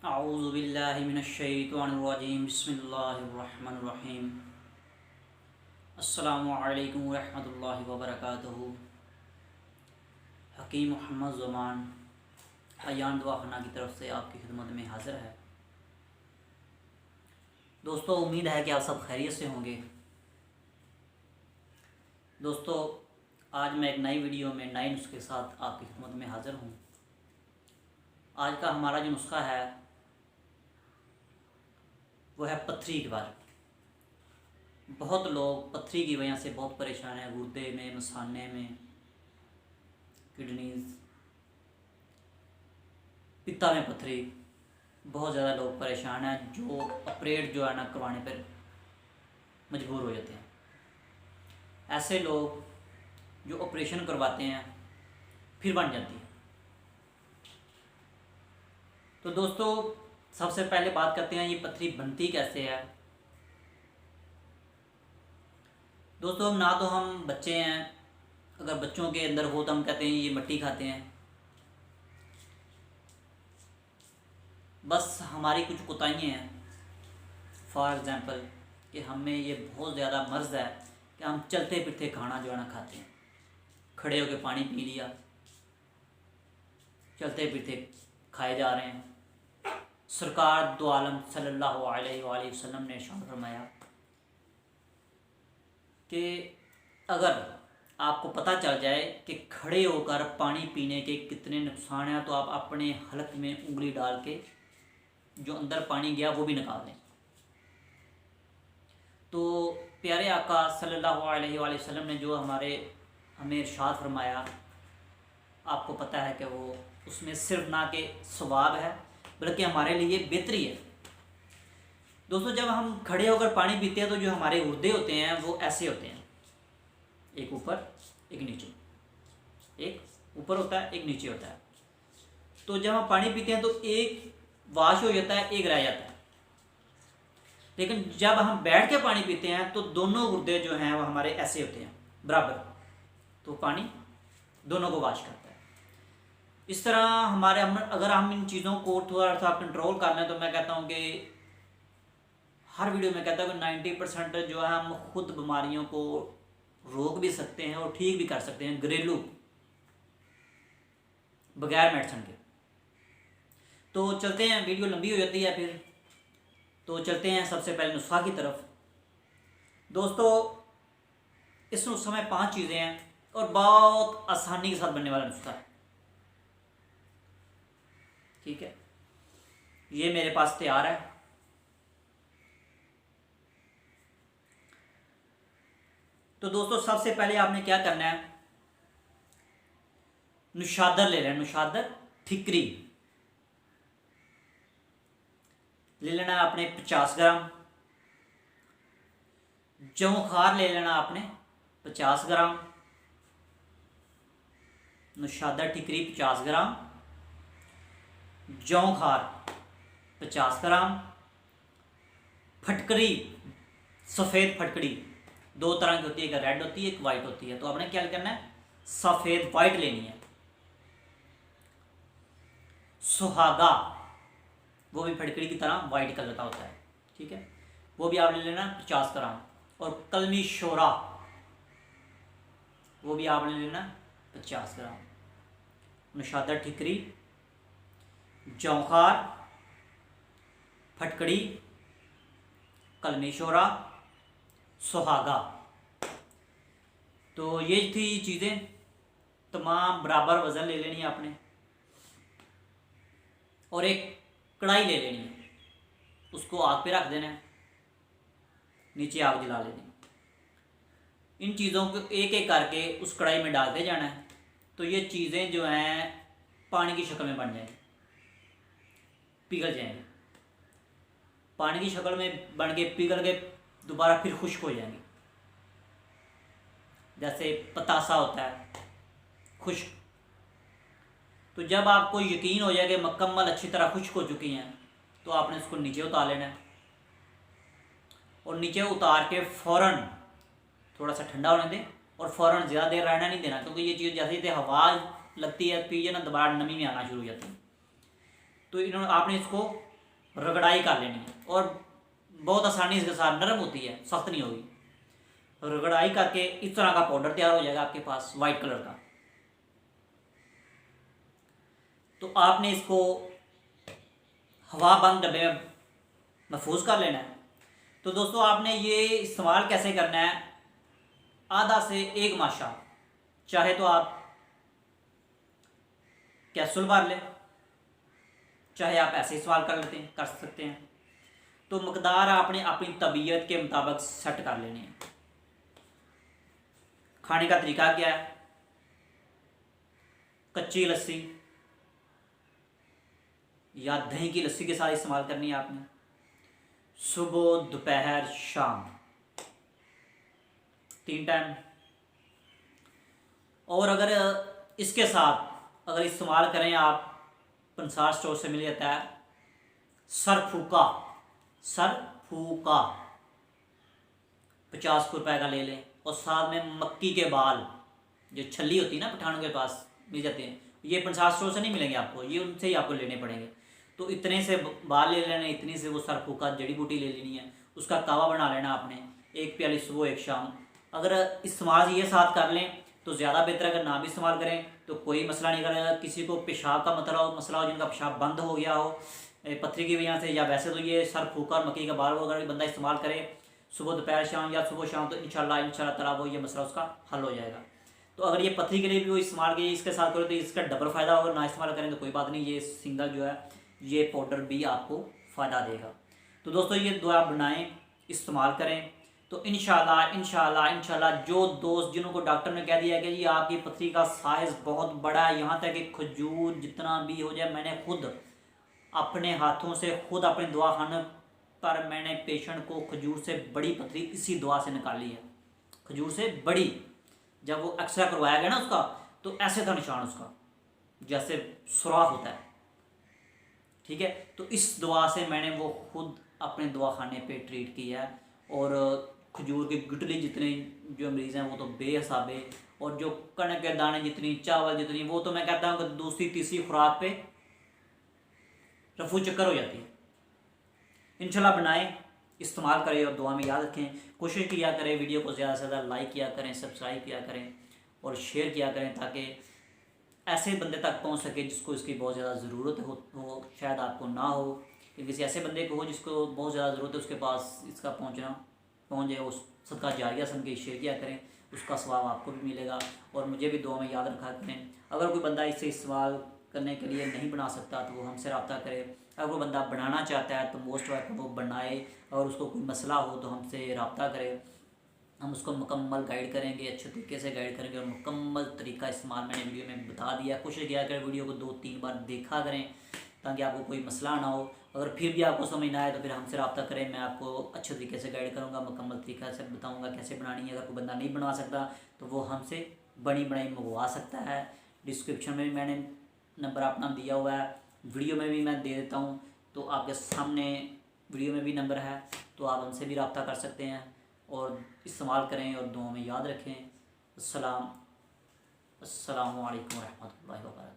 अऊज़ुबिल्लाहि मिनश्शैतानिर्रजीम बिस्मिल्लाहिर्रहमानिर्रहीम। अस्सलामु अलैकुम वरहमतुल्लाहि वबरकातुहू। हकीम मोहम्मद ज़ुमान अयान दवाखाना की तरफ से आपकी खिदमत में हाज़िर है। दोस्तों, उम्मीद है कि आप सब खैरियत से होंगे। दोस्तों, आज मैं एक नई वीडियो में नए नुस्खे के साथ आपकी खिदमत में हाज़िर हूँ। आज का हमारा जो नुस्खा है वो है पथरी के बारे में। बहुत लोग पथरी की वजह से बहुत परेशान हैं, गुर्दे में, मसाने में, किडनीज, पित्ता में पथरी। बहुत ज़्यादा लोग परेशान हैं जो ऑपरेट जो है ना करवाने पर मजबूर हो जाते हैं। ऐसे लोग जो ऑपरेशन करवाते हैं फिर बन जाती है। तो दोस्तों, सबसे पहले बात करते हैं ये पथरी बनती कैसे है। दोस्तों, ना तो हम बच्चे हैं, अगर बच्चों के अंदर हो तो हम कहते हैं ये मट्टी खाते हैं। बस हमारी कुछ कोताहियाँ हैं। फॉर एग्ज़ाम्पल कि हमें ये बहुत ज़्यादा मर्ज़ है कि हम चलते फिरते खाना जो है ना खाते हैं। खड़े होकर पानी पी लिया, चलते फिरते खाए जा रहे हैं। सरकार दो आलम सल्लल्लाहु अलैहि वसल्लम ने इरशाद फरमाया कि अगर आपको पता चल जाए कि खड़े होकर पानी पीने के कितने नुकसान हैं तो आप अपने हलक में उंगली डाल के जो अंदर पानी गया वो भी निकाल दें। तो प्यारे आका सल्लल्लाहु अलैहि वसल्लम ने जो हमें इरशाद फरमाया, आपको पता है कि वो उसमें सिर्फ ना कि सवाब है बल्कि हमारे लिए बेहतरी है। दोस्तों, जब हम खड़े होकर पानी पीते हैं तो जो हमारे गुर्दे होते हैं वो ऐसे होते हैं, एक ऊपर एक नीचे, एक ऊपर होता है एक नीचे होता है। तो जब हम पानी पीते हैं तो एक वाश हो जाता है, एक रह जाता है। लेकिन जब हम बैठ के पानी पीते हैं तो दोनों गुर्दे जो हैं वो हमारे ऐसे होते हैं बराबर, तो पानी दोनों को वाश करता है। इस तरह अगर हम इन चीज़ों को थोड़ा सा कंट्रोल कर लें तो मैं कहता हूँ कि हर वीडियो में कहता हूँ कि 90% जो है हम खुद बीमारियों को रोक भी सकते हैं और ठीक भी कर सकते हैं घरेलू, बगैर मेडिसिन के। तो चलते हैं, वीडियो लंबी हो जाती है फिर, तो चलते हैं सबसे पहले नुस्खा की तरफ। दोस्तों, इस नुस्खे में 5 चीज़ें हैं और बहुत आसानी के साथ बनने वाला नुस्खा है। ठीक है, ये मेरे पास तैयार है। तो दोस्तों, सबसे पहले आपने क्या करना है, नुशादर ले लेना, नुशादर ठिकरी ले लेना आपने 50 ग्राम। जौखार ले लेना आपने 50 ग्राम। नुशादर ठिकरी 50 ग्राम, जौखार 50 ग्राम, फटकरी, सफ़ेद फटकरी 2 तरह की होती है, एक रेड होती है एक वाइट होती है। तो आपने क्या करना है, सफ़ेद वाइट लेनी है। सुहागा, वो भी फटकरी की तरह वाइट कलर का होता है। ठीक है, वो भी आप ले लेना 50 ग्राम। और कलमी शोरा, वो भी आप ले लेना 50 ग्राम। नुशादर ठिकरी, जौखार, फटकड़ी, कलमी शोरा, सुहागा। तो ये थी चीज़ें, तमाम बराबर वज़न ले लेनी है आपने। और एक कढ़ाई ले लेनी है, उसको आग पे रख देना है, नीचे आग जला लेनी। इन चीज़ों को एक एक करके उस कढ़ाई में डालते जाना है। तो ये चीज़ें जो हैं पानी की शक्ल में बन जाएंगी, पिघल जाएंगी, पानी की शक्ल में बन के पिघल के दोबारा फिर खुश्क हो जाएंगी। जैसे पतासा होता है खुश्क। तो जब आपको यकीन हो जाए कि मुकम्मल अच्छी तरह खुश्क हो चुकी हैं तो आपने इसको नीचे उतार लेना है। और नीचे उतार के फ़ौरन थोड़ा सा ठंडा होने दें और फ़ौरन ज़्यादा देर रहना नहीं देना, क्योंकि ये चीज़ जैसे ही हवा लगती है तो ये ना दोबारा नमी में आना शुरू हो जाती है। तो आपने इसको रगड़ाई कर लेनी है और बहुत आसानी के साथ, नरम होती है, सख्त नहीं होगी। रगड़ाई करके इस तरह का पाउडर तैयार हो जाएगा आपके पास वाइट कलर का। तो आपने इसको हवा बंद डब्बे में महफूज कर लेना है। तो दोस्तों आपने ये इस्तेमाल कैसे करना है, आधा से 1 माशा, चाहे तो आप कैप्सूल भर लें, चाहे आप ऐसे इस्तेमाल कर सकते हैं। तो मकदार आपने अपनी तबीयत के मुताबिक सेट कर लेनी है। खाने का तरीका क्या है, कच्ची लस्सी या दही की लस्सी के साथ इस्तेमाल करनी है आपने, सुबह दोपहर शाम 3 टाइम। और अगर इसके साथ अगर इस्तेमाल करें आप, पंसार स्टोर से मिल जाता है सरफूका 50 रुपए का ले लें, और साथ में मक्की के बाल, जो छल्ली होती है ना पठानों के पास मिल जाते हैं, ये पंसार स्टोर से नहीं मिलेंगे आपको, ये उनसे ही आपको लेने पड़ेंगे। तो इतने से बाल ले लेने, इतनी से वो सरफूका जड़ी बूटी ले लेनी है, उसका कावा बना लेना आपने, 1 प्याली सुबह 1 शाम। अगर इस्तेमाल ये साथ कर लें तो ज़्यादा बेहतर, अगर ना भी इस्तेमाल करें तो कोई मसला नहीं। अगर किसी को पेशाब का मसला हो, जिनका पेशाब बंद हो गया हो पथरी की वजह से, या वैसे तो ये सरफूका और मक्की का बाल अगर बंदा इस्तेमाल करे सुबह दोपहर शाम या सुबह शाम, तो इंशाल्लाह ताला वो ये मसला उसका हल हो जाएगा। तो अगर ये पथरी के लिए भी वो इस्तेमाल करिए, इसके साथ करें तो इसका डबल फ़ायदा होगा। ना इस्तेमाल करें तो कोई बात नहीं, ये सिंगल जो है ये पाउडर भी आपको फ़ायदा देगा। तो दोस्तों ये दुआ बनाएं, इस्तेमाल करें, तो इंशाल्लाह जो दोस्त जिन्हों को डॉक्टर ने कह दिया कि जी आपकी पथरी का साइज़ बहुत बड़ा है, यहाँ तक कि खजूर जितना भी हो जाए, मैंने खुद अपने हाथों से खुद अपने दवाखाने पर मैंने पेशेंट को खजूर से बड़ी पथरी इसी दवा से निकाली है, खजूर से बड़ी। जब वो एक्सरे करवाया गया ना उसका, तो ऐसे था निशान उसका, जैसे सुराख होता है, ठीक है। तो इस दवा से मैंने वो खुद अपने दवाखाने पे ट्रीट किया है। और खजूर की गुठली जितने जो मरीज़ हैं वो तो बेहिसाबे, और जो कणक के दाने जितनी, चावल जितनी, वो तो मैं कहता हूँ कि दूसरी तीसरी खुराक पे रफू चक्कर हो जाती है। इंशाल्लाह बनाएं, इस्तेमाल करें और दुआ में याद रखें। कोशिश किया करें वीडियो को ज़्यादा से ज़्यादा लाइक किया करें, सब्सक्राइब किया करें और शेयर किया करें, ताकि ऐसे बंदे तक पहुंच सके जिसको इसकी बहुत ज़्यादा ज़रूरत हो। वो शायद आपको ना हो, कि किसी ऐसे बंदे को हो जिसको बहुत ज़्यादा ज़रूरत है, उसके पास इसका पहुंच जाए, उस सदका जारिया समझ के शेयर किया करें, उसका स्वाब आपको भी मिलेगा। और मुझे भी दुआ में याद रखा करें। अगर कोई बंदा इससे इस्तेमाल करने के लिए नहीं बना सकता तो वो हमसे रब्ता करे। अगर कोई बंदा बनाना चाहता है तो मोस्ट वेलकम वो बनाए, और उसको कोई मसला हो तो हमसे रब्ता करे, हम उसको मुकम्मल गाइड करेंगे, अच्छे तरीके से गाइड करेंगे। और मुकम्मल तरीका इस्तेमाल मैंने वीडियो में बता दिया। कोशिश किया करें वीडियो को 2-3 बार देखा करें, ताकि आपको कोई मसला ना हो। अगर फिर भी आपको समझ ना आए तो फिर हमसे रब्ता करें, मैं आपको अच्छे तरीके से गाइड करूँगा, मुकम्मल तरीका से बताऊँगा कैसे बनानी है। अगर कोई बंदा नहीं बना सकता तो वो हमसे बनी बनाई मंगवा सकता है। डिस्क्रिप्शन में भी मैंने नंबर अपना दिया हुआ है, वीडियो में भी मैं दे देता हूँ, तो आपके सामने वीडियो में भी नंबर है, तो आप हमसे भी रब्ता कर सकते हैं। और इस्तेमाल करें और दुआ में याद रखें। अस्सलाम वालेकुम रहमतुल्लाहि व बरकातहू।